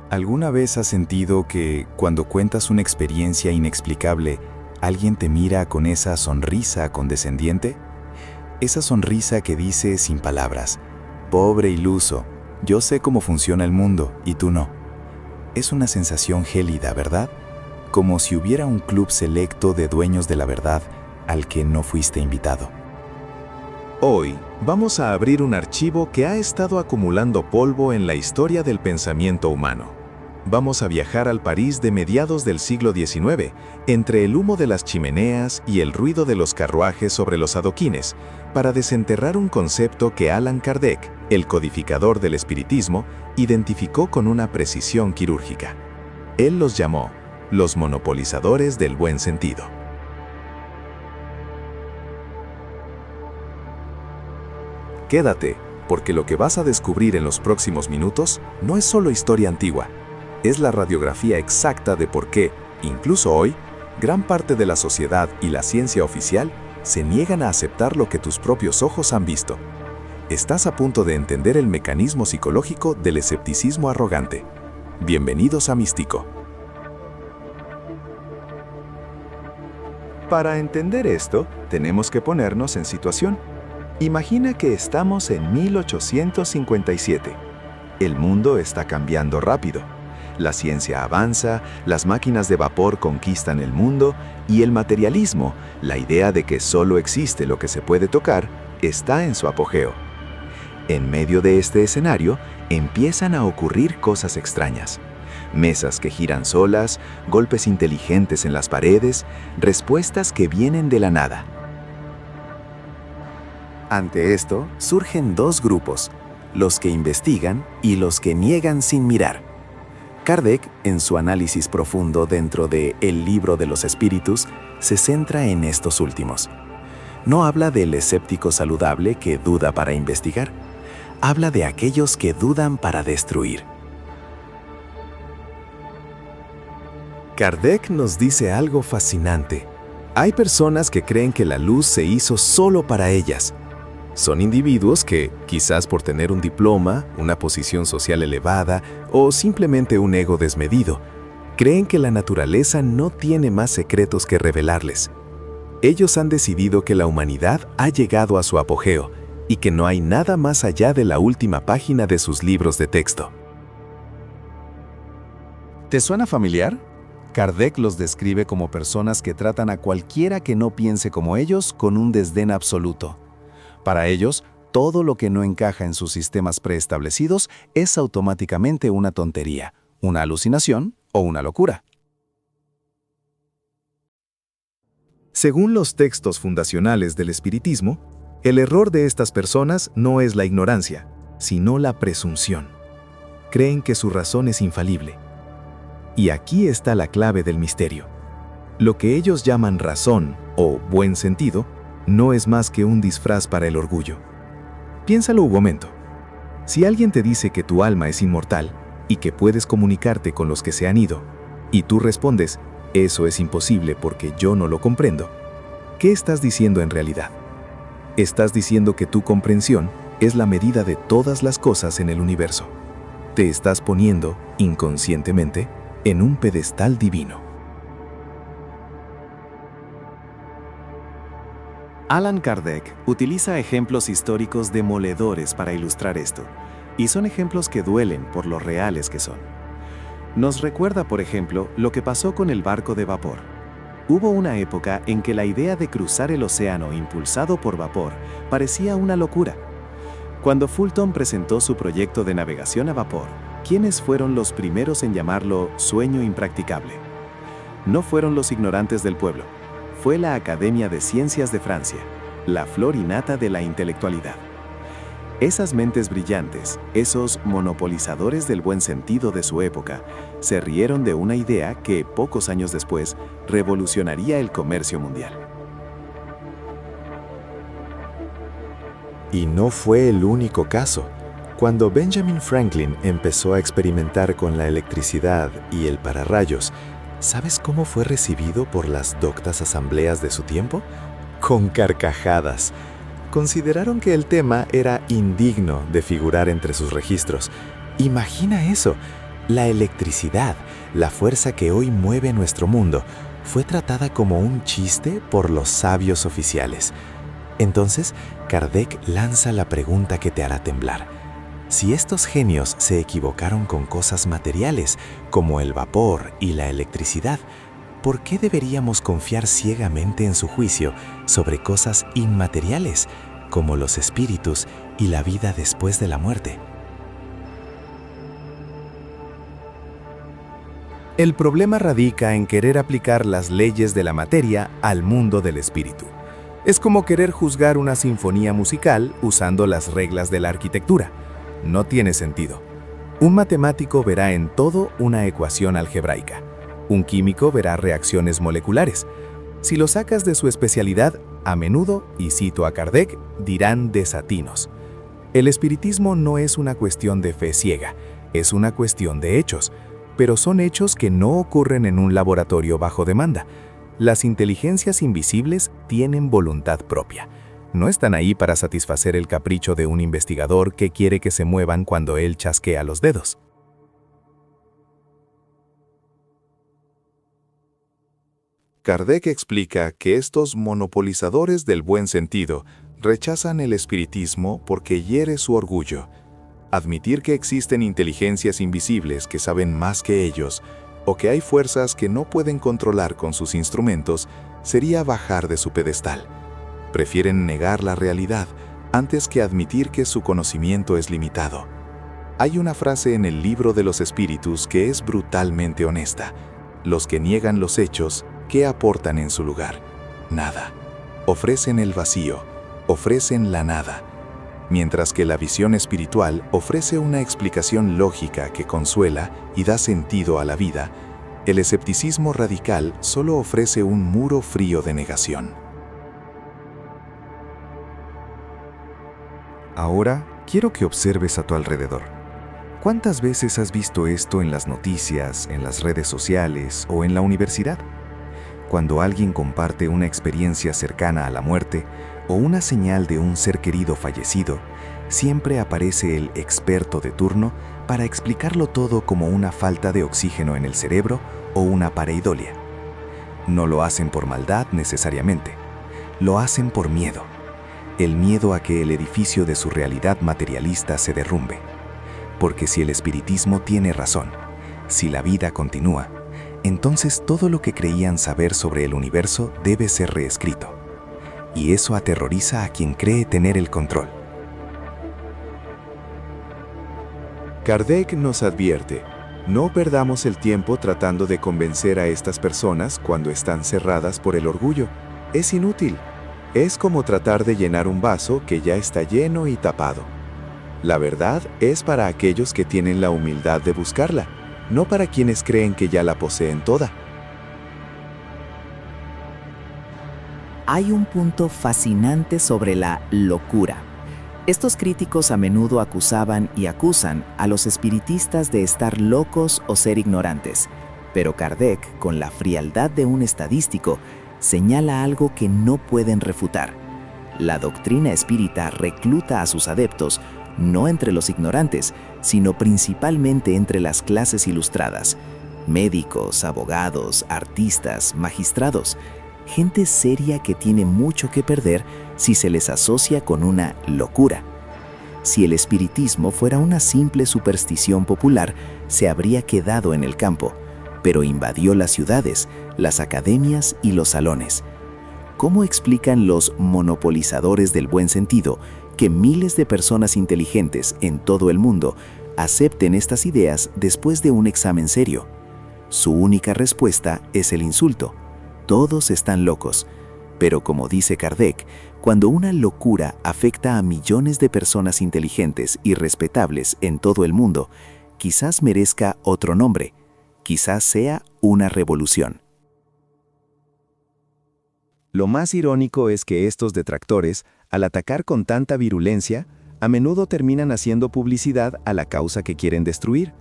¿Alguna vez has sentido que cuando cuentas una experiencia inexplicable, alguien te mira con esa sonrisa condescendiente? Esa sonrisa que dice sin palabras: pobre iluso, yo sé cómo funciona el mundo y tú no. Es una sensación gélida, ¿verdad? Como si hubiera un club selecto de dueños de la verdad al que no fuiste invitado. Hoy vamos a abrir un archivo que ha estado acumulando polvo en la historia del pensamiento humano. Vamos a viajar al París de mediados del siglo XIX, entre el humo de las chimeneas y el ruido de los carruajes sobre los adoquines, para desenterrar un concepto que Allan Kardec, el codificador del espiritismo, identificó con una precisión quirúrgica. Él los llamó los monopolizadores del buen sentido. Quédate, porque lo que vas a descubrir en los próximos minutos no es solo historia antigua. Es la radiografía exacta de por qué, incluso hoy, gran parte de la sociedad y la ciencia oficial se niegan a aceptar lo que tus propios ojos han visto. Estás a punto de entender el mecanismo psicológico del escepticismo arrogante. Bienvenidos a Místico. Para entender esto, tenemos que ponernos en situación. Imagina que estamos en 1857. El mundo está cambiando rápido. La ciencia avanza, las máquinas de vapor conquistan el mundo y el materialismo, la idea de que solo existe lo que se puede tocar, está en su apogeo. En medio de este escenario, empiezan a ocurrir cosas extrañas. Mesas que giran solas, golpes inteligentes en las paredes, respuestas que vienen de la nada. Ante esto, surgen dos grupos, los que investigan y los que niegan sin mirar. Kardec, en su análisis profundo dentro de El Libro de los Espíritus, se centra en estos últimos. No habla del escéptico saludable que duda para investigar, habla de aquellos que dudan para destruir. Kardec nos dice algo fascinante. Hay personas que creen que la luz se hizo solo para ellas. Son individuos que, quizás por tener un diploma, una posición social elevada o simplemente un ego desmedido, creen que la naturaleza no tiene más secretos que revelarles. Ellos han decidido que la humanidad ha llegado a su apogeo y que no hay nada más allá de la última página de sus libros de texto. ¿Te suena familiar? Kardec los describe como personas que tratan a cualquiera que no piense como ellos con un desdén absoluto. Para ellos, todo lo que no encaja en sus sistemas preestablecidos es automáticamente una tontería, una alucinación o una locura. Según los textos fundacionales del espiritismo, el error de estas personas no es la ignorancia, sino la presunción. Creen que su razón es infalible. Y aquí está la clave del misterio. Lo que ellos llaman razón o buen sentido no es más que un disfraz para el orgullo. Piénsalo un momento. Si alguien te dice que tu alma es inmortal y que puedes comunicarte con los que se han ido, y tú respondes, eso es imposible porque yo no lo comprendo, ¿qué estás diciendo en realidad? Estás diciendo que tu comprensión es la medida de todas las cosas en el universo. Te estás poniendo, inconscientemente, en un pedestal divino. Allan Kardec utiliza ejemplos históricos demoledores para ilustrar esto, y son ejemplos que duelen por lo reales que son. Nos recuerda, por ejemplo, lo que pasó con el barco de vapor. Hubo una época en que la idea de cruzar el océano impulsado por vapor parecía una locura. Cuando Fulton presentó su proyecto de navegación a vapor, ¿quiénes fueron los primeros en llamarlo sueño impracticable? No fueron los ignorantes del pueblo. Fue la Academia de Ciencias de Francia, la flor y nata de la intelectualidad. Esas mentes brillantes, esos monopolizadores del buen sentido de su época, se rieron de una idea que, pocos años después, revolucionaría el comercio mundial. Y no fue el único caso. Cuando Benjamin Franklin empezó a experimentar con la electricidad y el pararrayos, ¿sabes cómo fue recibido por las doctas asambleas de su tiempo? Con carcajadas. Consideraron que el tema era indigno de figurar entre sus registros. Imagina eso. La electricidad, la fuerza que hoy mueve nuestro mundo, fue tratada como un chiste por los sabios oficiales. Entonces, Kardec lanza la pregunta que te hará temblar. Si estos genios se equivocaron con cosas materiales, como el vapor y la electricidad, ¿por qué deberíamos confiar ciegamente en su juicio sobre cosas inmateriales, como los espíritus y la vida después de la muerte? El problema radica en querer aplicar las leyes de la materia al mundo del espíritu. Es como querer juzgar una sinfonía musical usando las reglas de la arquitectura. No tiene sentido. Un matemático verá en todo una ecuación algebraica. Un químico verá reacciones moleculares. Si lo sacas de su especialidad, a menudo, y cito a Kardec, dirán desatinos. El espiritismo no es una cuestión de fe ciega, es una cuestión de hechos, pero son hechos que no ocurren en un laboratorio bajo demanda. Las inteligencias invisibles tienen voluntad propia. No están ahí para satisfacer el capricho de un investigador que quiere que se muevan cuando él chasquea los dedos. Kardec explica que estos monopolizadores del buen sentido rechazan el espiritismo porque hiere su orgullo. Admitir que existen inteligencias invisibles que saben más que ellos, o que hay fuerzas que no pueden controlar con sus instrumentos, sería bajar de su pedestal. Prefieren negar la realidad antes que admitir que su conocimiento es limitado. Hay una frase en el Libro de los Espíritus que es brutalmente honesta. Los que niegan los hechos, ¿qué aportan en su lugar? Nada. Ofrecen el vacío, ofrecen la nada. Mientras que la visión espiritual ofrece una explicación lógica que consuela y da sentido a la vida, el escepticismo radical solo ofrece un muro frío de negación. Ahora, quiero que observes a tu alrededor. ¿Cuántas veces has visto esto en las noticias, en las redes sociales o en la universidad? Cuando alguien comparte una experiencia cercana a la muerte o una señal de un ser querido fallecido, siempre aparece el experto de turno para explicarlo todo como una falta de oxígeno en el cerebro o una pareidolia. No lo hacen por maldad necesariamente, lo hacen por miedo. El miedo a que el edificio de su realidad materialista se derrumbe. Porque si el espiritismo tiene razón, si la vida continúa, entonces todo lo que creían saber sobre el universo debe ser reescrito. Y eso aterroriza a quien cree tener el control. Kardec nos advierte, no perdamos el tiempo tratando de convencer a estas personas cuando están cerradas por el orgullo. Es inútil. Es como tratar de llenar un vaso que ya está lleno y tapado. La verdad es para aquellos que tienen la humildad de buscarla, no para quienes creen que ya la poseen toda. Hay un punto fascinante sobre la locura. Estos críticos a menudo acusaban y acusan a los espiritistas de estar locos o ser ignorantes, pero Kardec, con la frialdad de un estadístico, señala algo que no pueden refutar. La doctrina espírita recluta a sus adeptos no entre los ignorantes, sino principalmente entre las clases ilustradas, médicos, abogados, artistas, magistrados, gente seria que tiene mucho que perder si se les asocia con una locura. Si el espiritismo fuera una simple superstición popular, se habría quedado en el campo, pero invadió las ciudades, las academias y los salones. ¿Cómo explican los monopolizadores del buen sentido que miles de personas inteligentes en todo el mundo acepten estas ideas después de un examen serio? Su única respuesta es el insulto. Todos están locos. Pero como dice Kardec, cuando una locura afecta a millones de personas inteligentes y respetables en todo el mundo, quizás merezca otro nombre, quizás sea una revolución. Lo más irónico es que estos detractores, al atacar con tanta virulencia, a menudo terminan haciendo publicidad a la causa que quieren destruir.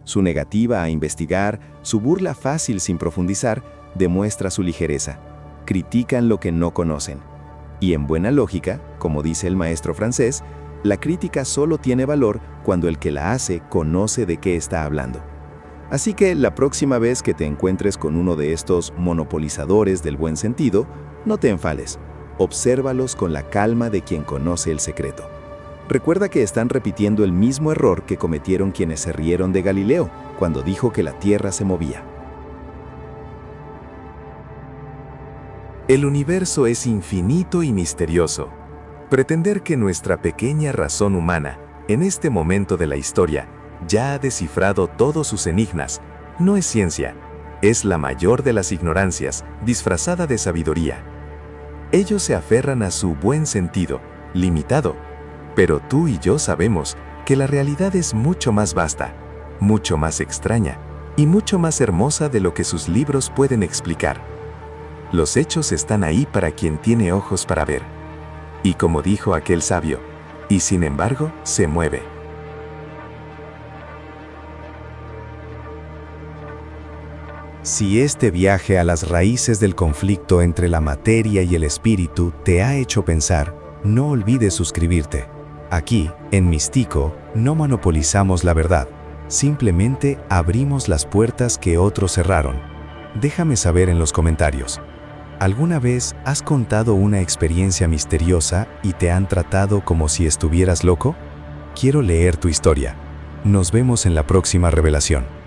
Su negativa a investigar, su burla fácil sin profundizar, demuestra su ligereza. Critican lo que no conocen. Y en buena lógica, como dice el maestro francés, la crítica solo tiene valor cuando el que la hace conoce de qué está hablando. Así que la próxima vez que te encuentres con uno de estos monopolizadores del buen sentido, no te enfades. Obsérvalos con la calma de quien conoce el secreto. Recuerda que están repitiendo el mismo error que cometieron quienes se rieron de Galileo cuando dijo que la Tierra se movía. El universo es infinito y misterioso. Pretender que nuestra pequeña razón humana, en este momento de la historia, ya ha descifrado todos sus enigmas, no es ciencia, es la mayor de las ignorancias, disfrazada de sabiduría. Ellos se aferran a su buen sentido, limitado, pero tú y yo sabemos que la realidad es mucho más vasta, mucho más extraña y mucho más hermosa de lo que sus libros pueden explicar. Los hechos están ahí para quien tiene ojos para ver. Y como dijo aquel sabio, y sin embargo se mueve. Si este viaje a las raíces del conflicto entre la materia y el espíritu te ha hecho pensar, no olvides suscribirte. Aquí, en Místico, no monopolizamos la verdad, simplemente abrimos las puertas que otros cerraron. Déjame saber en los comentarios. ¿Alguna vez has contado una experiencia misteriosa y te han tratado como si estuvieras loco? Quiero leer tu historia. Nos vemos en la próxima revelación.